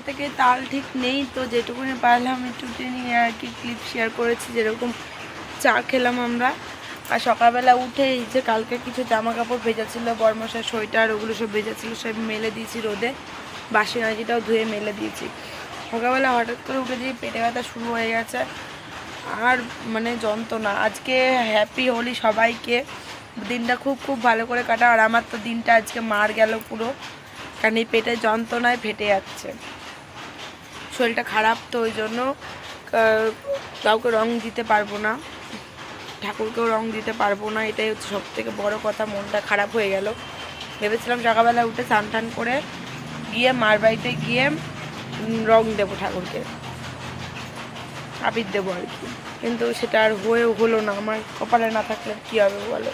থেকে তাল ঠিক নেই, তো যেটুকুনি পারলাম একটু নিয়ে আর কি ক্লিপ শেয়ার করেছি। যেরকম চা খেলাম আমরা, আর সকালবেলা উঠে এই যে কালকে কিছু জামা কাপড় ভেজা ছিল, বরমশার সোয়েটার ওগুলো সব ভেজা ছিল, সব মেলে দিয়েছি রোদে। বাসি নাজিটাও ধুয়ে মেলে দিয়েছি। সকালবেলা হঠাৎ করে উঠে দিয়ে পেটে ব্যথা শুরু হয়ে গেছে, আর মানে যন্ত্রণা। আজকে হ্যাপি হোলি সবাইকে, দিনটা খুব খুব ভালো করে কাটা। আর আমার তো দিনটা আজকে মার গেল পুরো, কারণ এই পেটের যন্ত্রণায় ফেটে যাচ্ছে, শরীরটা খারাপ। তো ওই জন্য কাউকে রং দিতে পারবো না, ঠাকুরকেও রং দিতে পারবো না, এটাই হচ্ছে সব থেকে বড় কথা। মনটা খারাপ হয়ে গেল। ভেবেছিলাম সকালবেলা উঠে স্নান টান করে গিয়ে মার বাড়িতে গিয়ে রং দেবো ঠাকুরকে, আবির দেবো আর কি, কিন্তু সেটা আর হলো না। আমার কপালে না থাকলে কী হবে বলো,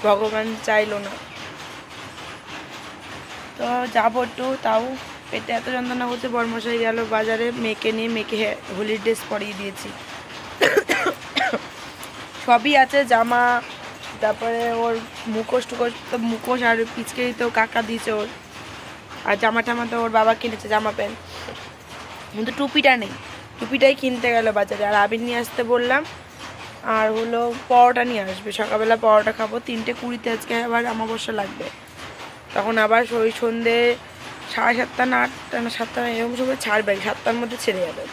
ভগবান চাইলো না। তো যাবো একটু, তাও পেটে এত যন্ত্রণা করছে। বরমশাই গেল বাজারে, মেয়েকে নিয়ে, মেয়েকে হোলির ড্রেস পরিয়ে দিয়েছি। সবই আছে, জামা, তারপরে ওর মুখোশ টুকোশ, তো মুখোশ আর পিচকারি তো কাকা দিয়েছে ওর, আর জামা টামা তো ওর বাবা কিনেছে, জামা প্যান্ট। কিন্তু টুপিটা নেই, টুপিটাই কিনতে গেল বাজারে। আর আবির নিয়ে আসতে বললাম, আর হলো পরোটা নিয়ে আসবে, সকালবেলা পরোটা খাবো। 3:20 আজকে আবার অমাবস্যা লাগবে, তখন আবার ওই সন্ধ্যে 7:30 না 8টা না 7টা এরকম সময় ছাড়বে, 7টার মধ্যে ছেড়ে যাবে,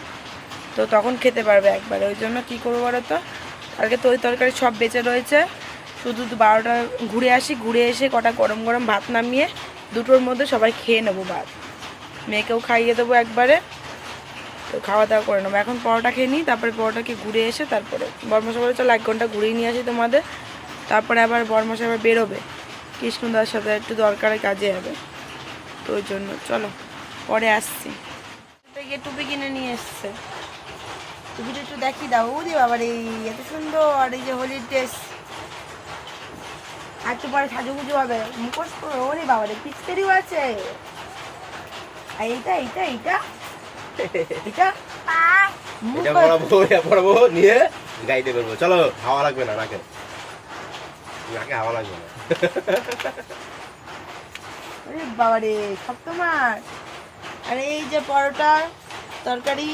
তো তখন খেতে পারবে একবারে। ওই জন্য কী করবো বলো তো, কালকে তরকারি সব বেঁচে রয়েছে, শুধু 12টা ঘুরে আসি, ঘুরে এসে কটা গরম গরম ভাত নামিয়ে 2টোর মধ্যে সবাই খেয়ে নেবো ভাত, মেয়েকেও খাইয়ে দেবো একবারে, তো খাওয়া দাওয়া করে নেবো। এখন পরোটা খেয়ে নিই, তারপরে পরোটাকে ঘুরে এসে তারপরে বরমশা বলে চলো 1 ঘন্টা ঘুরেই নিয়ে আসি তোমাদের, তারপরে আবার বরমশা আবার বেরোবে কৃষ্ণদার সাথে একটু দরকারে কাজে যাবে, তো ওই জন্য চলো পরে আসছি। গিয়ে টুপি কিনে নিয়ে এসছে, টুপিটা একটু দেখি দাও। ও দি বাবার এই এত সুন্দর, আর এই যে হোলির ড্রেস, আর একটু পরে সাজুগুজু হবে, মুখোশ করে। ওরে বাবারে পিচকারিও আছে, আর এইটা এইটা এইটা এটা পড়াবো নিয়ে গাইতে করবো। চলো, হাওয়া লাগবে না নাকে, নাকে হাওয়া লাগবে না। আরে বাবারে সব তোমার। আর এই যে পরোটা তরকারি,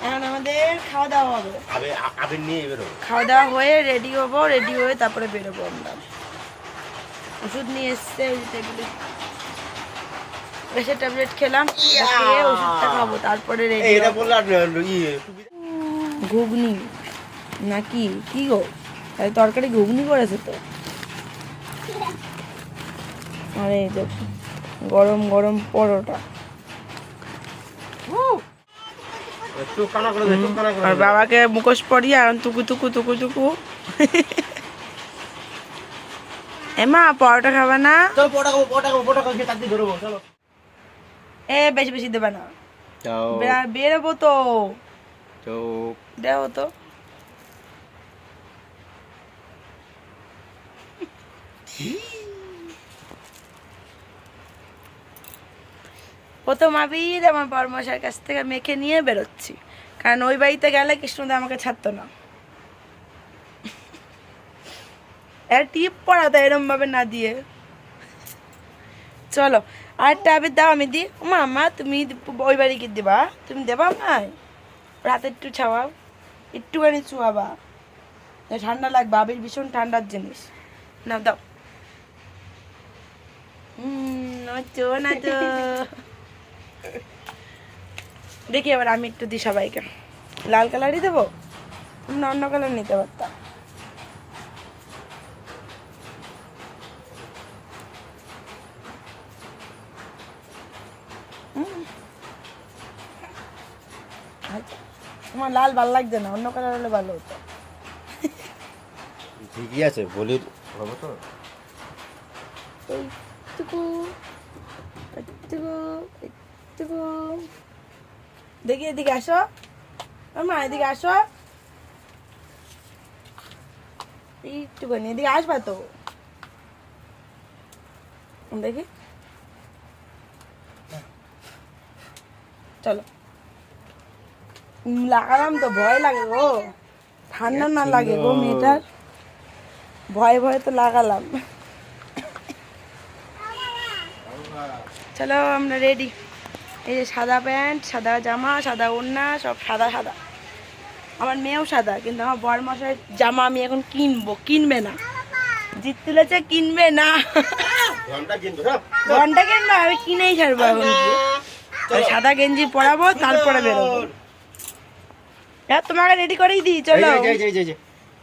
এখন আমাদের খাওয়া দাওয়া হবে। আবির নিয়ে বেরোবো, খাওয়া দাওয়া হয়ে রেডি হবো, রেডি হয়ে তারপরে বেরোবো আমরা। ওষুধ নিয়ে এসছে ওই টেবিলে, প্রেশার ট্যাবলেট খেলাম, খেয়ে ওষুধটা খাবো, তারপরে রেডি। ঘুগনি নাকি কি গো, তরকারি ঘুগনি করেছে তো। আরে দেখো গরম গরম পরোটা, আর বাবাকে মুখোশ পরিয়ে আর টুকু টুকু টুকু টুকু। এমা পরোটা খাবা না? এ বেশি বেশি দেবে না, বেরোবো তো, দেও তো। প্রথম আবির আমার বরমশার কাছ থেকে মেখে নিয়ে বেরোচ্ছি, কারণ ওই বাড়িতে গেলে কৃষ্ণদা আমাকে ছাড়তো না। টিপ পড়াতো এরম ভাবে না দিয়ে। চলো আরেকটা আবির দাও, আমি দিই। মা তুমি ওই বাড়ি কি দিবা, তুমি দেবা আমায় রাতে একটু ছাওয়াও, একটুখানি চুয়াবা, ঠান্ডা লাগবে, আবির ভীষণ ঠান্ডার জিনিস। না দাও। না তো দেখি এবার আমি একটু দিই সবাইকে। লাল কালারই দেবো না অন্য কালার নিতে পারতাম। তোমার লাল ভালো লাগছে না, অন্য কালার হলে ভালো হতো। ঠিকই আছে, বলির হবে তো। এইটুকু এইটুকু এইটুকু দেখি, এদিকে আসো মা, এদিকে আসো, এইটুকুনি এদিকে আসবা তো, দেখি চলো। লাগালাম তো, ভয় লাগে গো, ঠান্ডা না লাগে গো মেয়েটার, ভয়ে ভয়ে তো লাগালাম। চলো আমরা রেডি, এই যে সাদা প্যান্ট, সাদা জামা, সাদা ওড়না, সব সাদা সাদা। আমার মেয়েও সাদা, কিন্তু আমার বর মশাইয়ের জামা আমি এখন কিনবে না। জিত তুলেছে, কিনবে না। ঘন্টা কিনবো, আমি কিনেই ছাড়বো এখন। সাদা গেঞ্জি পরাবো, তারপরে বেরোবো। তোমাকে রেডি করেই দিই, চলো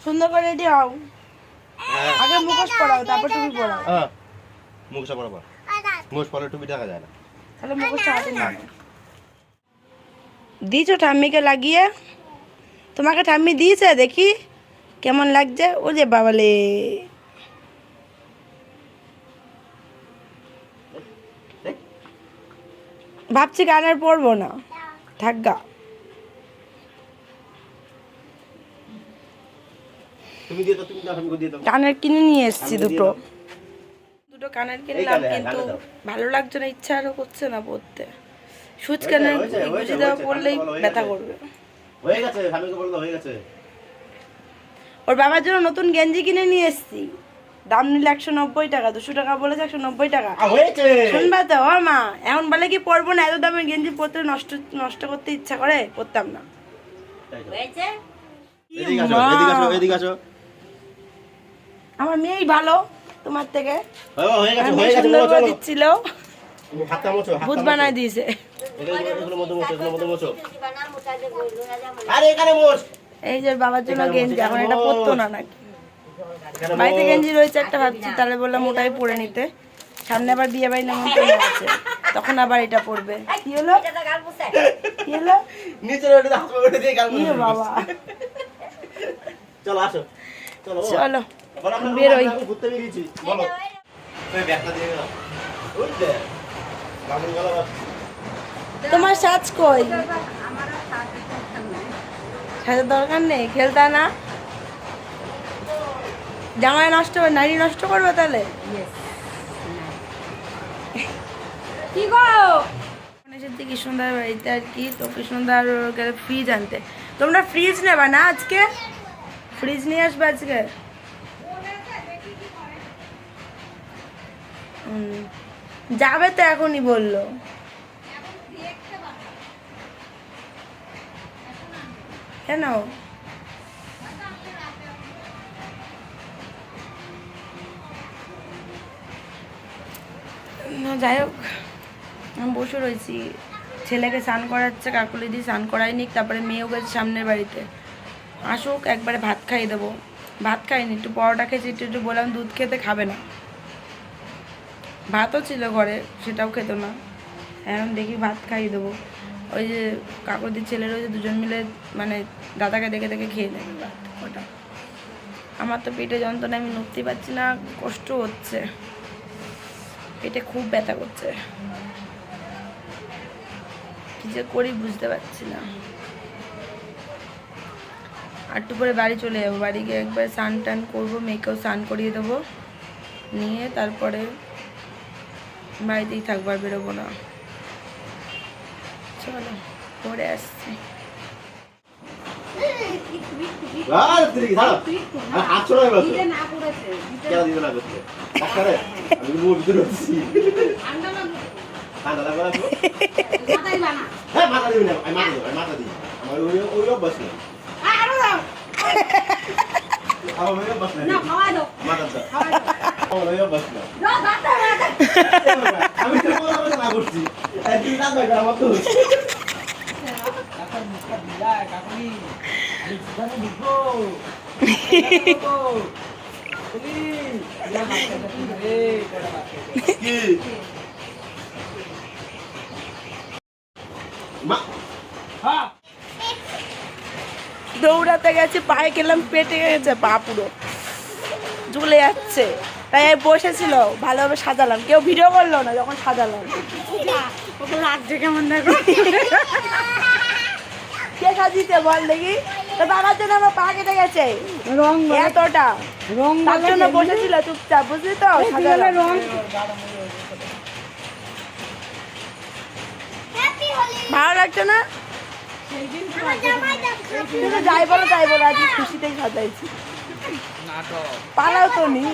সুন্দর করে রেডি হও। আগে মুখোশ পরাও, তারপর টুপি পরাও। মুখোশটা পরাবো, মুখোশ পরে টুপি দেখা যায় না। তাহলে মুখোশটা হাতে নাও। দিয়েছো ঠাম্মিকে লাগিয়ে? তোমাকে ঠাম্মি দিয়েছে, দেখি কেমন লাগছে। ও যে বাবালে, ভাবছি গানের পরবো না, থাকগা। কানের কিনে নিয়ে এসেছি দুটো কানের কিনলাম, কিন্তু ভালো লাগছে না, ইচ্ছা আরো করছে না পরতে। সুচ কানের গুঁজি দেওয়া পরলেই ব্যথা করবে। ওর বাবার জন্য নতুন গেঞ্জি কিনে নিয়ে এসেছি, দাম নিলে 190 টাকা, 200 টাকা বলেছে, 190 টাকা। শুনবা তো ও মা, এখন বলে কি পরবো না, এত দামের গেঞ্জি পরতে নষ্ট করতে ইচ্ছা করে, পরতাম না। আমার মেয়েই ভালো তোমার থেকে, দিচ্ছিল ভূত বানায় দিয়েছে। এই যে বাবার জন্য গেঞ্জি, এখন এটা পরতো না নাকি, বাড়িতে গেঞ্জি রয়েছে একটা, ভাবছি তাহলে বললাম ওটাই পরে নিতে। সামনে আবার বিয়ে বাড়ি নেমন্তন্ন আছে, তখন আবার এটা পরবে। কি হলো কি হলো বাবা, চলো আসো, চলো বেরোই। তোমার সাজ কই? সাজার দরকার নেই, খেলতা না। জামাই নষ্ট হবে, নারী নষ্ট করবে তাহলে। কি গো এসেছি কৃষ্ণদার বাড়িতে আর কি, তো কৃষ্ণদার ফ্রিজ আনতে। তোমরা ফ্রিজ নেবা না আজকে? ফ্রিজ নিয়ে আসবে আজকে। যাবে তো এখনই বললো। কেন? যাই হোক, আমি বসে রয়েছি, ছেলেকে স্নান করাচ্ছে, কাকুলি দিয়ে স্নান করাই নিক, তারপরে মেয়েও গেছে সামনের বাড়িতে, আসুক একবারে ভাত খাইয়ে দেবো। ভাত খাইনি, একটু পরোটা খেয়েছি, একটু বললাম দুধ খেতে, খাবে না। ভাতও ছিল ঘরে, সেটাও খেত না। এখন দেখি ভাত খাইয়ে দেবো। ওই যে কাকুদির ছেলে রয়েছে, দুজন মিলে মানে দাদাকে দেখে দেখে খেয়ে নেবে ভাত ওটা। আমার তো পেটে যন্ত্রণা, আমি নড়তে পারছি না, কষ্ট হচ্ছে, পেটে খুব ব্যথা করছে, কি যে করি বুঝতে পারছি না। আর একটু পরে বাড়ি চলে যাবো, বাড়ি গিয়ে একবার স্নান টান করবো, মেয়েকেও স্নান করিয়ে দেবো, নিয়ে তারপরে বাড়িতেই থাকবো, আর বেরোবো না। চলো পরে আসছি। দৌড়াতে গেছে, পায়ে গেলাম, পেটে গেছে, পা পুরো ঝুলে যাচ্ছে, তাই বসেছিল, ভালোভাবে সাজালাম, কেউ ভিডিও করলো না যখন সাজালাম। লাগছে কেমন দেখো, কে সাজিয়েছে বল দেখি? তো বাবার জন্য আমার পা কেটে গেছে, রং এতটা রং, তার জন্য বসেছিল চুপচাপ, বুঝলি তো, রং। ভালো লাগছে না? যাই বলো তাই বলো, আজকে খুশিতেই সাজাইছি, পালাও তো নি,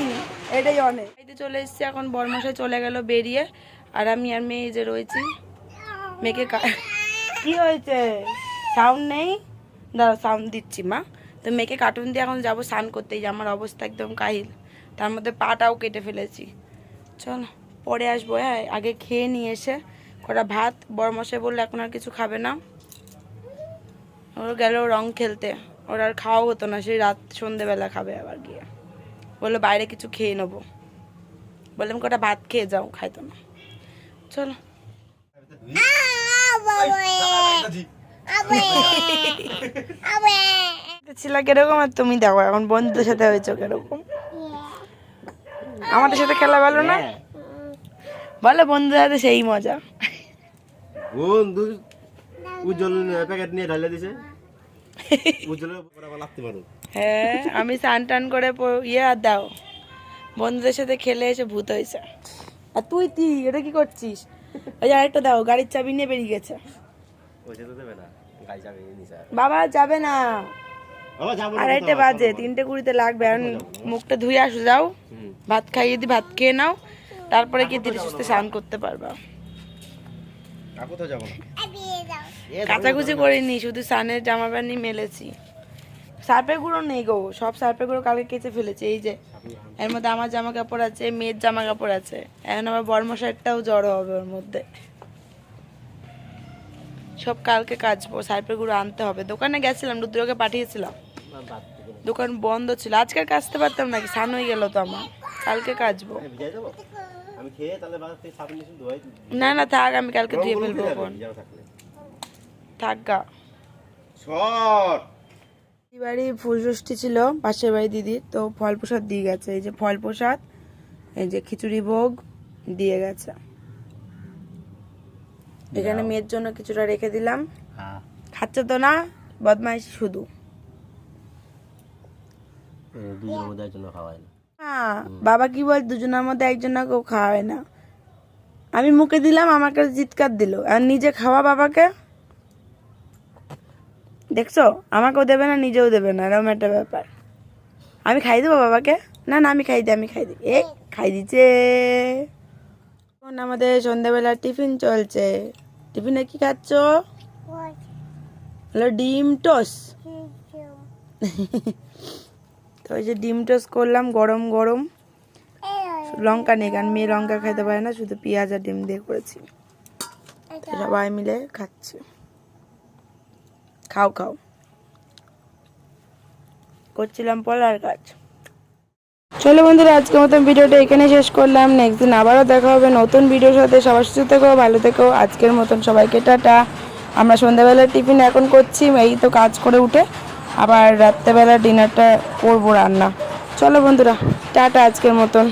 এটাই অনেক। চলে এসছি, এখন বরমশাই চলে গেল বেরিয়ে, আর আমি আর মেয়ে যে রয়েছি, মেয়েকে কি হয়েছে? সাউন্ড নেই? দাঁড়াও সাউন্ড দিচ্ছি মা। তো মেয়েকে কার্টুন দিয়ে এখন যাবো স্নান করতে। এই যে আমার অবস্থা একদম কাহিল, তার মধ্যে পাটাও কেটে ফেলেছি। চল পরে আসবো, হ্যাঁ আগে খেয়ে নিয়ে এসে কটা ভাত। বড়মশাই বললো এখন আর কিছু খাবে না, ওর গেল রং খেলতে, ওর আর খাওয়া হতো না, সেই রাত সন্ধেবেলা খাবে আবার গিয়ে। বললো বাইরে কিছু খেয়ে নেবো, বললাম কটা ভাত খেয়ে যাও, খাইতো না। চলো ছিল কিরকম আর তুমি দেখো এখন বন্ধুদের সাথে হয়েছো কিরকম। আমাদের সাথে খেলা ভালো না? বলো বন্ধুদের সাথে সেই মজা। বন্ধু উজ্জ্বল প্যাকেট নিয়ে ঢালে দিছে, উজ্জ্বল লাগতে পারো। হ্যাঁ আমি স্নান টান করে ইয়ে আর দাও, বন্ধুদের সাথে খেলে এসে ভূত হয়েছে। আর তুই এটা কি করছিস? ওই যে আরেকটা দাও, গাড়ির চাবি নিয়ে বেরিয়ে গেছে। ওইটা তো দেবে না, গাড়ি চাবি নিছে। বাবা যাবে না, বাবা যাবো না। 2:30 বাজে, 3:20 লাগবে। আর মুখটা ধুয়ে আসো, যাও ভাত খাইয়ে দি, ভাত খেয়ে নাও, তারপরে গিয়ে ধীরে সুস্থে স্নান করতে পারবা। কাকু তো যাবো না। কাচাকুচি করিনি, শুধু স্নানের জামা প্যান্টই মেলেছি। সার্পের গুঁড়ো নেই গো, সব সার্পের গুঁড়ো কালকে কেচে ফেলেছে। এই যে এর মধ্যে আমার জামা কাপড় আছে, মেয়ের জামা কাপড় আছে, এখন আবার বর্মশাইটাও জড়ো হবে ওর মধ্যে। সব কালকে কাচবো, সার্পের গুঁড়ো আনতে হবে। দোকানে গেছিলাম, রুদ্রকে পাঠিয়েছিলাম, দোকান বন্ধ ছিল। আজকে কাচতে পারতাম নাকি, স্নান হয়ে গেল তো আমার, কালকে কাচবো। আমি খেয়ে তাহলে বাজার থেকে সাবান নিয়ে ধোয়াই না না থাক, আমি কালকে ধুয়ে ফেলবো। থাক গা। শট বাড়ি ফুল ষষ্ঠী ছিল পাশের বাড়ি দিদির, তো ফল প্রসাদ দিয়ে গেছে। এই যে ফল প্রসাদ, এই যে খিচুড়ি ভোগ দিয়ে গেছে। এখানে মেয়ের জন্য কিছুটা রেখে দিলাম। খাচ্ছে তো না, বদমাইশি শুধু। দুজনের মধ্যে একজন খাওয়ায় না। হ্যাঁ বাবা কি বল, দুজনের মধ্যে একজনকেও খাওয়ায় না। আমি মুখে দিলাম, আমাকে চিৎকার দিল, আর নিজে খাওয়া বাবাকে দেখছো, আমাকেও দেবে না নিজেও দেবে না, এরকম একটা ব্যাপার। আমি খাই দেবো বাবাকে? না না আমি খাই দিই। এ খাই দিচ্ছে। এখন আমাদের সন্ধ্যাবেলা টিফিন চলছে। টিফিনে কি খাচ্ছ? হলো ডিম টোস্ট। তো ওই যে ডিম টোস্ট করলাম গরম গরম, লঙ্কা নেই কারণ মেয়ে লঙ্কা খাইতে পারে না, শুধু পেঁয়াজ আর ডিম দিয়ে করেছি। সবাই মিলে খাচ্ছি, খাও খাও। করছিলাম পলার কাজ। চলো বন্ধুরা, আজকের মতন ভিডিওটা এখানে শেষ করলাম। নেক্সট দিন আবারও দেখা হবে নতুন ভিডিওর সাথে। সবার সুস্থ থেকো, ভালো থেকো। আজকের মতন সবাইকে টাটা। আমরা সন্ধ্যাবেলার টিফিন এখন করছি, এই তো কাজ করে উঠে, আবার রাত্রেবেলা ডিনারটা করবো রান্না। চলো বন্ধুরা টাটা আজকের মতন।